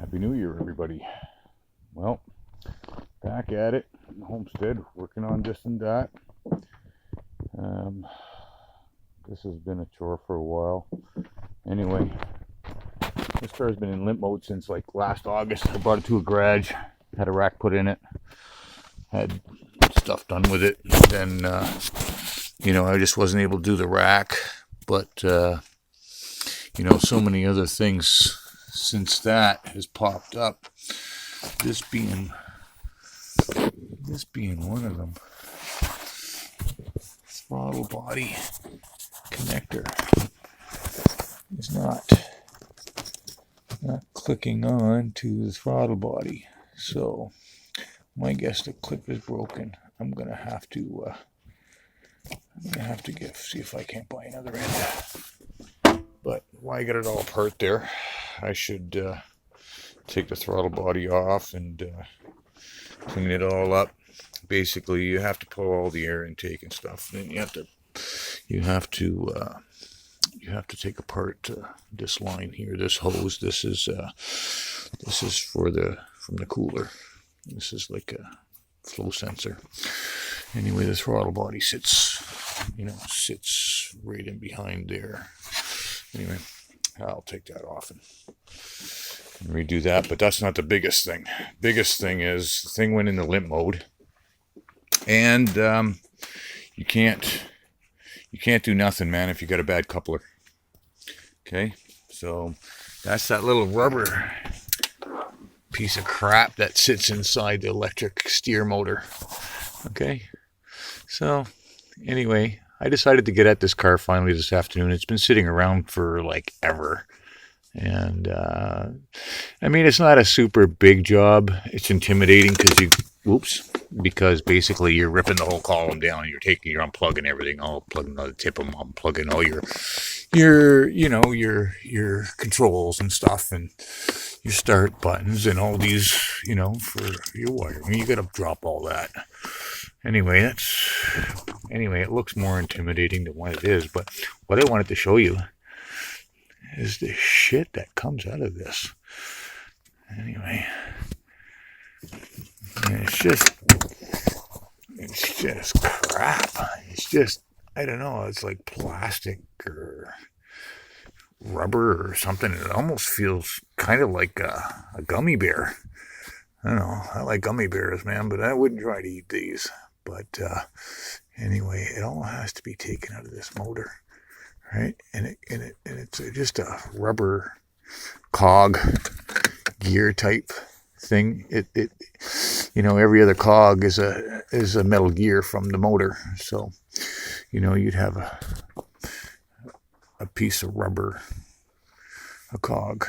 Happy New Year, everybody. Well, back at it in the homestead, working on this and that. This has been a chore for a while. Anyway, this car's been in limp mode since like last August. I brought it to a garage, had a rack put in it, had stuff done with it. Then, I just wasn't able to do the rack. But, so many other things since that has popped up. This being one of them. Throttle body connector is not clicking on to the throttle body. So my guess the clip is broken. I'm gonna have to see if I can't buy another end. But while I got it all apart there, I should take the throttle body off and clean it all up. Basically, you have to pull all the air intake and stuff. Then you have to take apart this line here, this hose. This is from the cooler. This is like a flow sensor. Anyway, the throttle body sits right in behind there. Anyway, I'll take that off and redo that. But that's not the biggest thing. Biggest thing is the thing went into limp mode. And you can't do nothing, man, if you got a bad coupler. Okay, so that's that little rubber piece of crap that sits inside the electric steer motor. Okay, so anyway, I decided to get at this car finally this afternoon. It's been sitting around for like ever. And it's not a super big job. It's intimidating because basically you're ripping the whole column down. You're unplugging everything, all plugging the tip, unplugging all your controls and stuff, and your start buttons and all these, for your wiring. You got to drop all that. Anyway, it looks more intimidating than what it is. But what I wanted to show you is the shit that comes out of this. Anyway, it's just crap. It's just, I don't know, it's like plastic or rubber or something. It almost feels kind of like a gummy bear. I don't know, I like gummy bears, man, but I wouldn't try to eat these. But anyway, it all has to be taken out of this motor. Right, and it's just a rubber cog gear type thing. Every other cog is a metal gear from the motor. So, you'd have a piece of rubber, a cog,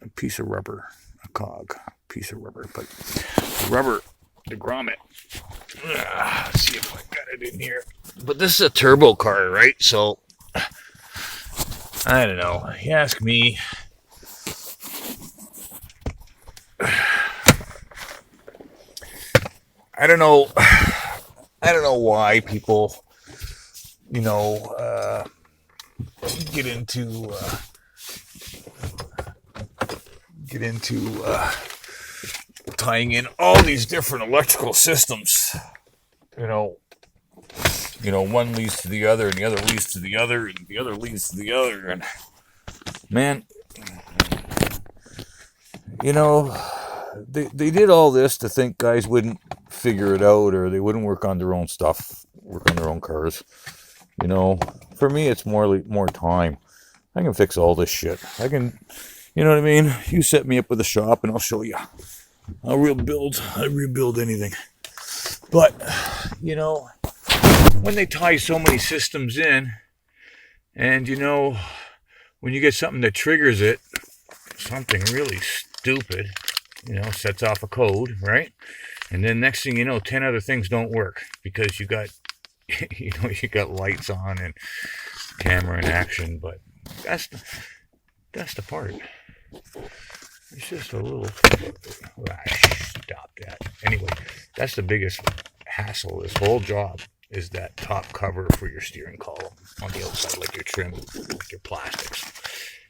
a piece of rubber, a cog, a piece of rubber. But the rubber, the grommet. Let's see if I got it in here. But this is a turbo car, right? So I don't know. You ask me. I don't know why people, get into tying in all these different electrical systems. One leads to the other, and the other leads to the other, and the other leads to the other. And man, they did all this to think guys wouldn't figure it out, or they wouldn't work on their own stuff, work on their own cars. For me, it's more time. I can fix all this shit. I can, you know what I mean? You set me up with a shop, and I'll show you. I rebuild anything. But when they tie so many systems in, and when you get something that triggers it, something really stupid, sets off a code, right? And then next thing you know, 10 other things don't work because you got lights on and camera in action. But that's the part. It's just a little. Stop that. Anyway, that's the biggest hassle. This whole job is that top cover for your steering column on the outside, like your trim, like your plastics.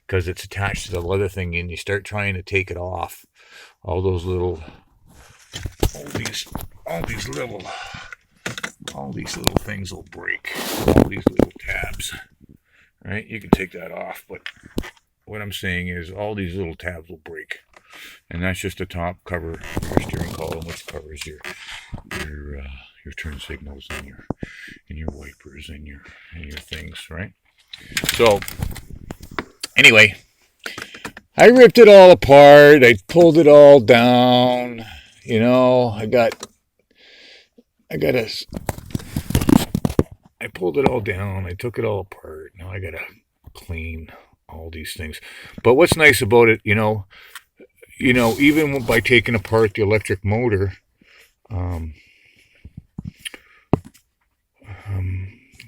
because it's attached to the leather thing, and you start trying to take it off, all those little, all these little things will break. All these little tabs, right? You can take that off, but what I'm saying is all these little tabs will break, and that's just the top cover, your steering column, which covers your turn signals and your wipers and your things, right? So anyway, I ripped it all apart. I pulled it all down. You know, I pulled it all down. I took it all apart. Now I gotta clean all these things. But what's nice about it, even by taking apart the electric motor,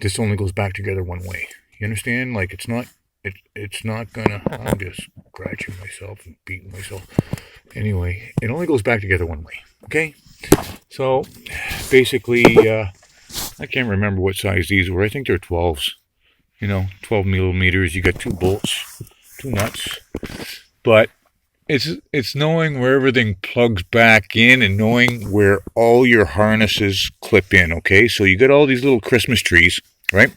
this only goes back together one way. You understand? Like it's not gonna. I'm just scratching myself and beating myself. Anyway, it only goes back together one way. Okay. So basically, I can't remember what size these were. I think they're 12s. 12 millimeters. You got 2 bolts, 2 nuts. But it's knowing where everything plugs back in and knowing where all your harnesses clip in. Okay, so you got all these little Christmas trees, right?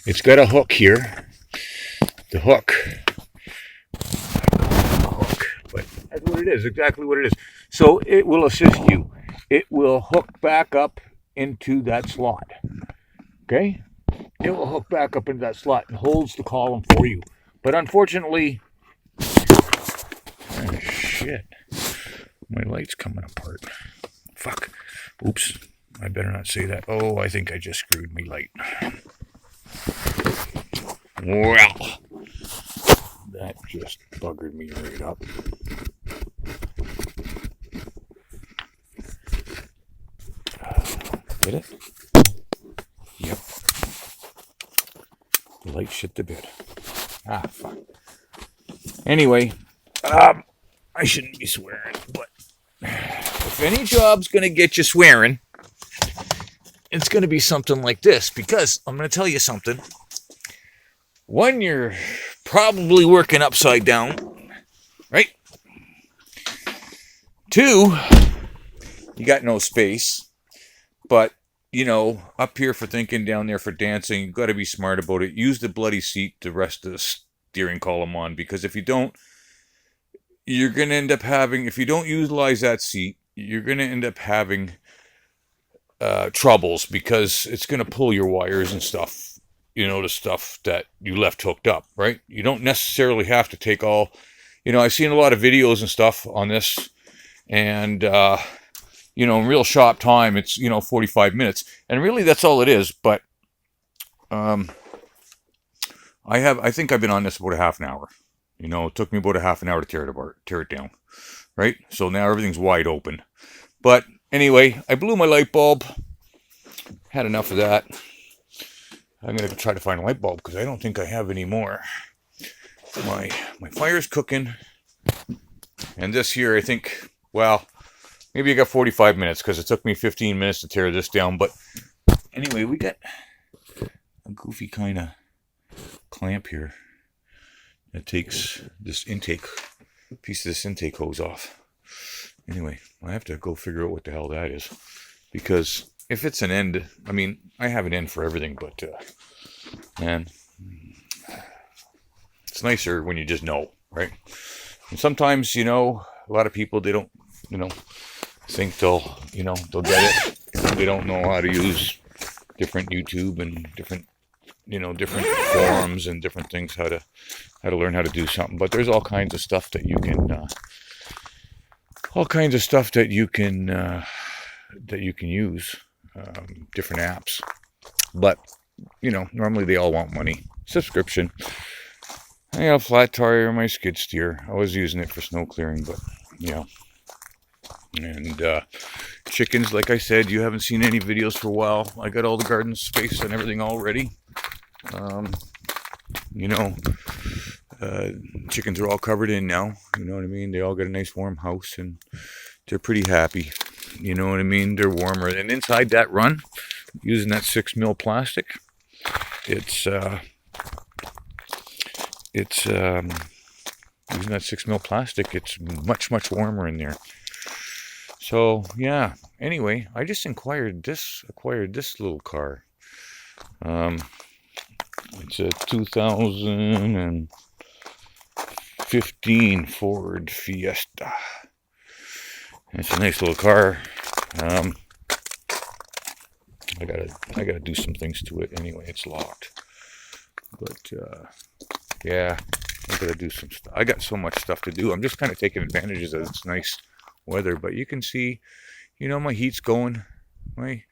It's got a hook here. The hook, but that's what it is. Exactly what it is. So it will assist you. It will hook back up into that slot. Okay? It will hook back up into that slot and holds the column for you. But unfortunately, oh shit, my light's coming apart. Fuck. Oops. I better not say that. Oh, I think I just screwed me light. Well, that just buggered me right up. Did it? Yep. The light shit the bed. Ah, fuck. Anyway, I shouldn't be swearing, but if any job's gonna get you swearing, it's gonna be something like this, because I'm gonna tell you something. One, you're probably working upside down, right? 2, you got no space. But, up here for thinking, down there for dancing, you've got to be smart about it. Use the bloody seat to rest the steering column on, because if you don't, you're going to end up having, if you don't utilize that seat, you're going to end up having troubles, because it's going to pull your wires and stuff, the stuff that you left hooked up, right? You don't necessarily have to take all, I've seen a lot of videos and stuff on this, and, in real shop time, it's, 45 minutes. And really, that's all it is. But I think I've been on this about a half an hour. It took me about a half an hour to tear it apart, tear it down. Right? So now everything's wide open. But anyway, I blew my light bulb. Had enough of that. I'm going to try to find a light bulb, because I don't think I have any more. My fire's cooking. And this here, I think, well, maybe I got 45 minutes, because it took me 15 minutes to tear this down. But anyway, we got a goofy kind of clamp here that takes this piece of this intake hose off. Anyway, I have to go figure out what the hell that is. Because if it's an end, I mean, I have an end for everything, but man, it's nicer when you just know, right? And sometimes, a lot of people, they don't, think they'll get it. They don't know how to use different YouTube and different forums and different things, how to learn how to do something. But there's all kinds of stuff that you can, use, different apps. But, normally they all want money. Subscription. I got a flat tire on my skid steer. I was using it for snow clearing, but, And chickens, like I said, you haven't seen any videos for a while. I got all the garden space and everything all ready. Chickens are all covered in now. You know what I mean? They all got a nice warm house, and they're pretty happy. You know what I mean? They're warmer. And inside that run, using that 6 mil plastic, it's it's using that 6 mil plastic, it's much warmer in there. So yeah. Anyway, I just acquired this little car. It's a 2015 Ford Fiesta. It's a nice little car. I gotta do some things to it. Anyway, it's locked. But yeah, I gotta do some stuff. I got so much stuff to do. I'm just kind of taking advantage of this nice weather. But you can see, my heat's going. My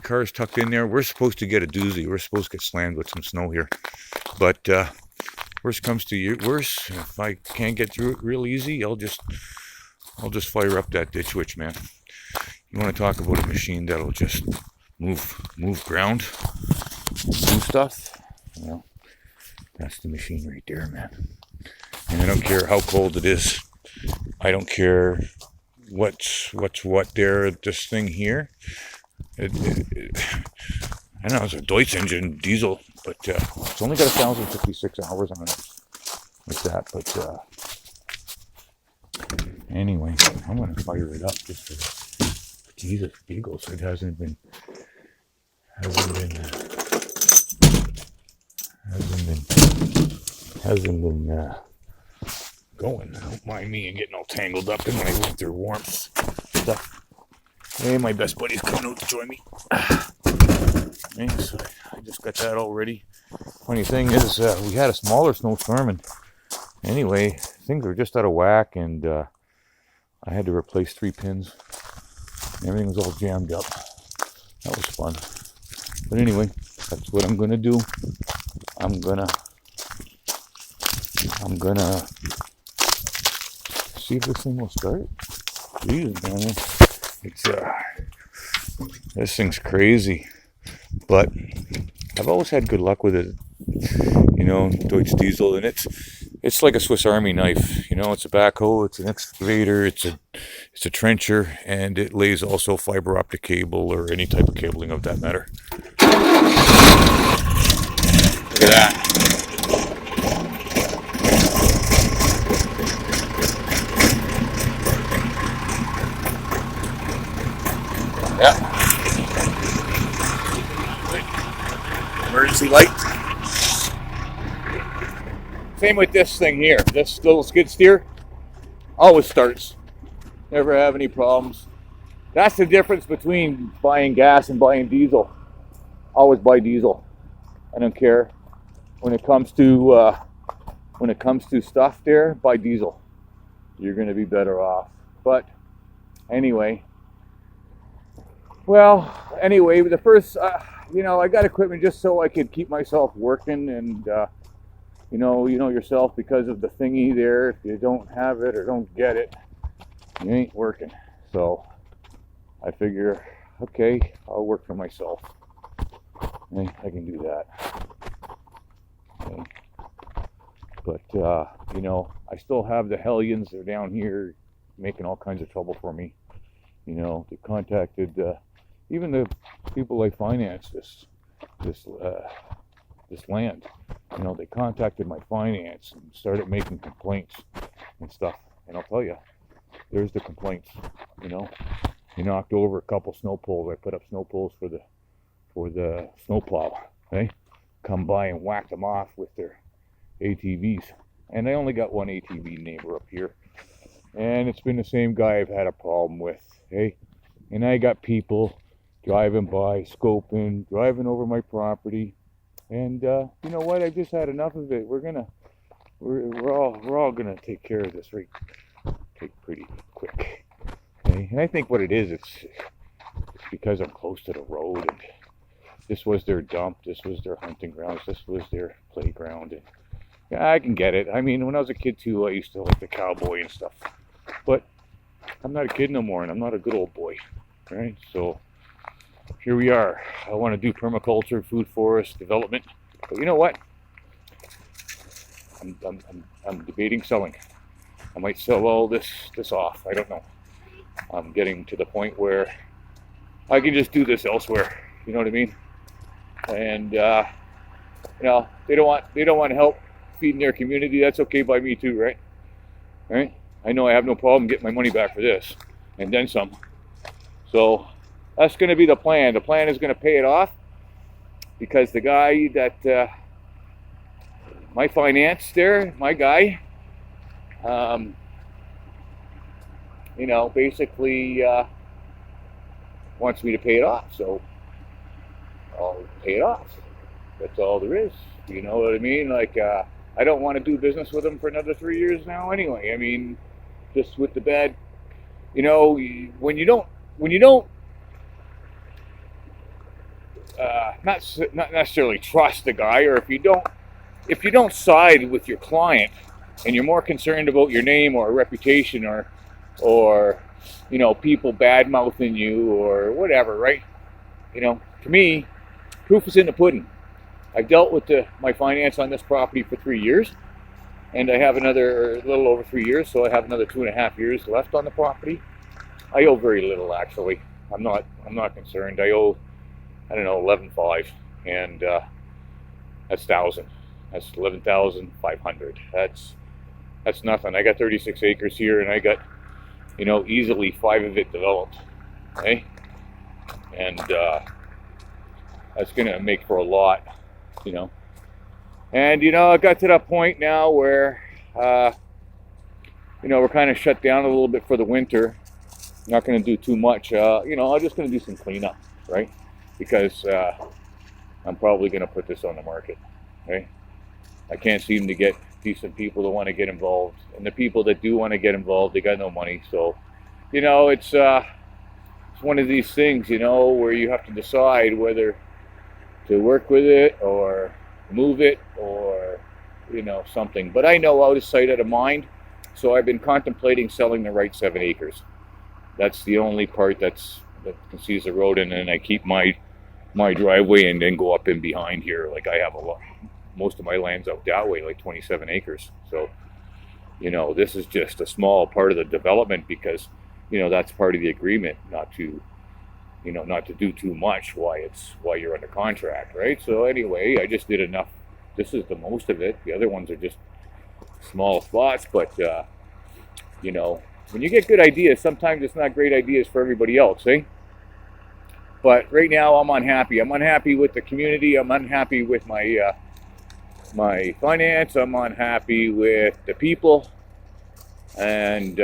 car's tucked in there. We're supposed to get a doozy. We're supposed to get slammed with some snow here. But worst comes to worse, if I can't get through it real easy, I'll just fire up that ditch witch, man. You want to talk about a machine that'll just move ground, do stuff? Well, that's the machine right there, man. And I don't care how cold it is. I don't care what's what there. This thing here, I know it's a Deutz engine diesel, but it's only got 1,056 hours on it, like that. But anyway, I'm gonna fire it up just for Jesus giggles. It hasn't been going. Don't mind me and getting all tangled up in my winter warmth stuff. Hey, my best buddy's coming out to join me. Okay, so I just got that all ready. Funny thing is, we had a smaller snowstorm, and anyway, things were just out of whack, and I had to replace 3 pins. Everything was all jammed up. That was fun. But anyway, that's what I'm gonna do. I'm gonna see if this thing will start. Jesus, man, it's this thing's crazy. But I've always had good luck with it. Deutz diesel, and it's like a Swiss Army knife. It's a backhoe, it's an excavator, it's a trencher, and it lays also fiber optic cable or any type of cabling of that matter. Look at that. Yeah. Emergency light. Same with this thing here. This little skid steer always starts. Never have any problems. That's the difference between buying gas and buying diesel. Always buy diesel. I don't care. When it comes to stuff there, buy diesel. You're going to be better off. But anyway. The first, I got equipment just so I could keep myself working, and you know yourself, because of the thingy there. If you don't have it or don't get it, you ain't working. So I figure, okay, I'll work for myself. I can do that. Okay. But I still have the hellions. They're down here making all kinds of trouble for me. They contacted even the people I financed this land. They contacted my finance and started making complaints and stuff. And I'll tell you, there's the complaints. They knocked over a couple snow poles. I put up snow poles for the snowplow. Okay, come by and whack them off with their ATVs. And I only got one ATV neighbor up here, and it's been the same guy I've had a problem with. Hey, and I got people driving by, scoping, driving over my property, and you know what? I just had enough of it. We're all gonna take care of this pretty quick. Okay? And I think what it is, it's because I'm close to the road, and this was their dump, this was their hunting grounds, this was their playground, and yeah, I can get it. I mean, when I was a kid too, I used to like the cowboy and stuff, but I'm not a kid no more, and I'm not a good old boy, right? So here we are. I want to do permaculture, food forest development, but you know what? I'm debating selling. I might sell all this off. I don't know. I'm getting to the point where I can just do this elsewhere. You know what I mean? And they don't want help feeding their community, that's okay by me too, right? Right? I know I have no problem getting my money back for this, and then some. So that's going to be the plan. The plan is going to pay it off, because the guy that my finance there, my guy, basically wants me to pay it off. So I'll pay it off. That's all there is. You know what I mean? Like, I don't want to do business with him for another 3 years now anyway. I mean, just with the bad, when you don't, not necessarily trust the guy, or if you don't side with your client, and you're more concerned about your name or reputation, or people bad mouthing you or whatever, right? To me, proof is in the pudding. I've dealt with my finance on this property for 3 years, and I have a little over 3 years, so I have another 2.5 years left on the property. I owe very little, actually. I'm not concerned. I owe, I don't know, 11.5, and that's 1,000. That's 11,500. That's nothing. I got 36 acres here, and I got easily 5 of it developed. Okay, and that's gonna make for a lot. And I got to that point now where we're kind of shut down a little bit for the winter. Not going to do too much. I'm just going to do some cleanup, right? Because I'm probably going to put this on the market, right? I can't seem to get decent people to want to get involved, and the people that do want to get involved, they got no money. So, it's one of these things, where you have to decide whether to work with it or move it, or something. But I know out of sight, out of mind. So I've been contemplating selling the right 7 acres. That's the only part that can see the road, and then I keep my driveway and then go up in behind here. Like, I have most of my land's out that way, like 27 acres. So this is just a small part of the development, because that's part of the agreement, not to do too much while you're under contract, right? So anyway, I just did enough. This is the most of it. The other ones are just small spots, but when you get good ideas, sometimes it's not great ideas for everybody else, eh? But right now, I'm unhappy. I'm unhappy with the community. I'm unhappy with my my finance. I'm unhappy with the people, and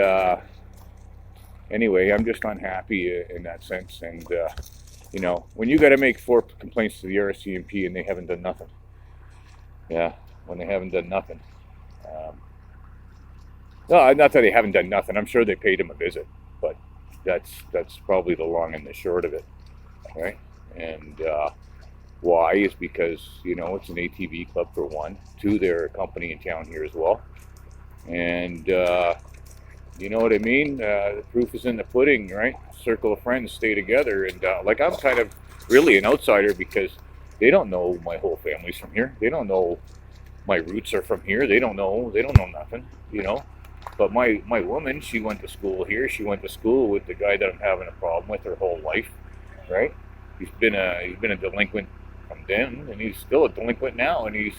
anyway, I'm just unhappy in that sense. And when you got to make 4 complaints to the RCMP and they haven't done nothing, when they haven't done nothing. No, not that they haven't done nothing. I'm sure they paid him a visit, but that's probably the long and the short of it, right? And why is because it's an ATV club, for one. 2, they're a company in town here as well, and you know what I mean? The proof is in the pudding, right? Circle of friends stay together, and I'm kind of really an outsider, because they don't know my whole family's from here. They don't know my roots are from here. They don't know nothing, But my woman, she went to school here. She went to school with the guy that I'm having a problem with her whole life, right? He's been a delinquent from then, and he's still a delinquent now, and he's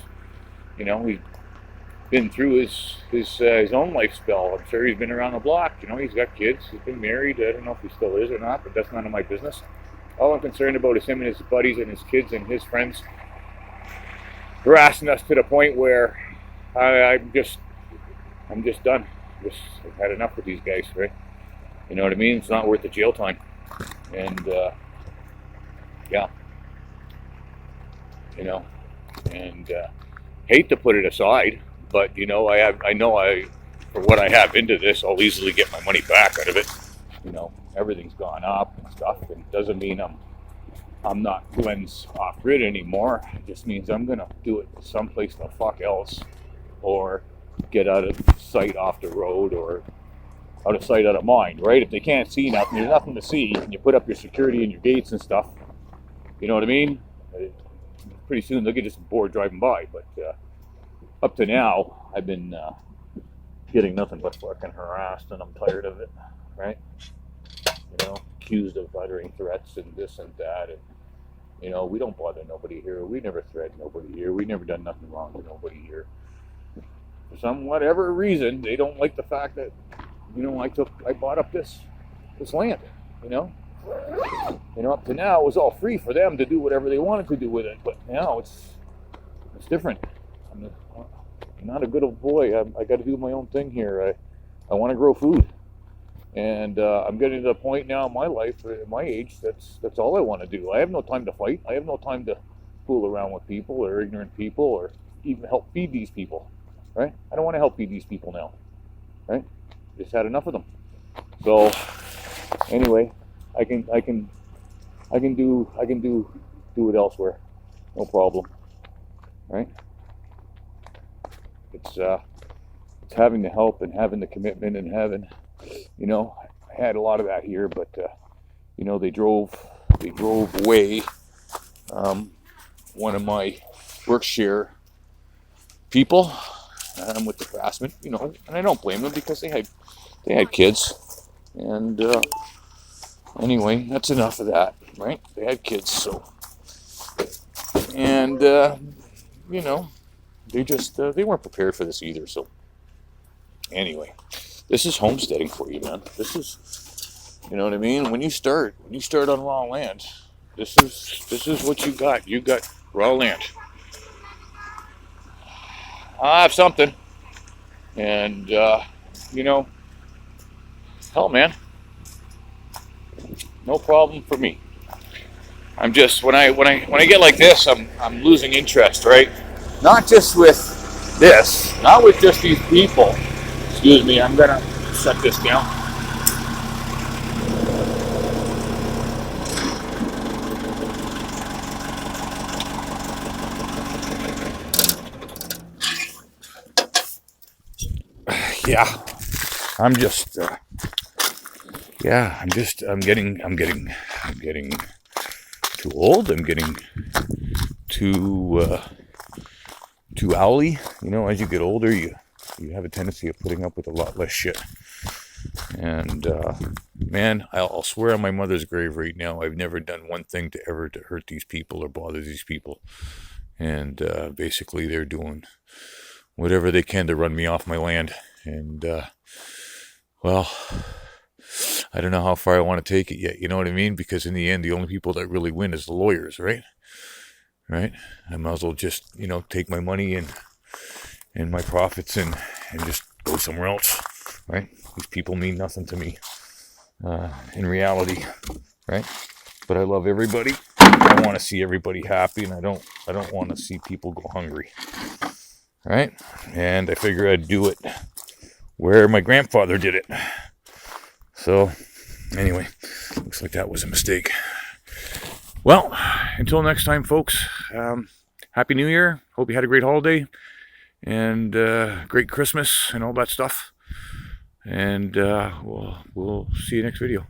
been through his own life spell. I'm sure he's been around the block. He's got kids. He's been married. I don't know if he still is or not, but that's none of my business. All I'm concerned about is him and his buddies and his kids and his friends harassing us to the point where I'm just done. I've had enough with these guys, right? You know what I mean? It's not worth the jail time. And hate to put it aside, but for what I have into this, I'll easily get my money back out of it. Everything's gone up and stuff, and it doesn't mean I'm not Glenn's off grid anymore. It just means I'm gonna do it someplace the fuck else, or get out of sight off the road, or out of sight, out of mind, right? If they can't see nothing, there's nothing to see, and you put up your security and your gates and stuff, you know what I mean? Pretty soon they'll get just bored driving by. But up to now, I've been getting nothing but fucking harassed, and I'm tired of it, right? Accused of uttering threats and this and that, and we don't bother nobody here. We never threaten nobody here. We never done nothing wrong to nobody here. for some whatever reason, they don't like the fact that, I bought up this land, you know. Up to now it was all free for them to do whatever they wanted to do with it, but now it's different. I'm not a good old boy. I got to do my own thing here. I want to grow food, and I'm getting to the point now in my life, at my age, that's all I want to do. I have no time to fight. I have no time to fool around with people or ignorant people or even help feed these people. Right? I don't want to help feed these people now. Right? Just had enough of them. So anyway, I can do it elsewhere. No problem. Right? It's having the help and having the commitment and having, I had a lot of that here, but they drove away one of my work-share people with the Craftsman, and I don't blame them because they had kids, and anyway, that's enough of that, right? They had kids, so, and they weren't prepared for this either. So anyway, this is homesteading for you, man. This is, you know what I mean? When you start on raw land, this is what you got. You got raw land. I have something, and hell, man, no problem for me. I'm just when I get like this, I'm losing interest, right? Not just with this, not with just these people. Excuse me, I'm gonna shut this down. Yeah, I'm just, I'm getting too old. I'm getting too owly. As you get older, you have a tendency of putting up with a lot less shit. And man, I'll swear on my mother's grave right now, I've never done one thing to hurt these people or bother these people. And basically, they're doing whatever they can to run me off my land. And well, I don't know how far I want to take it yet. You know what I mean? Because in the end, the only people that really win is the lawyers, right? Right? I might as well just, take my money and my profits and just go somewhere else, right? These people mean nothing to me in reality, right? But I love everybody. I want to see everybody happy, and I don't want to see people go hungry, right? And I figure I'd do it where my grandfather did it. So anyway, looks like that was a mistake. Well, until next time, folks, Happy New Year. Hope you had a great holiday and great Christmas and all that stuff. And we'll see you next video.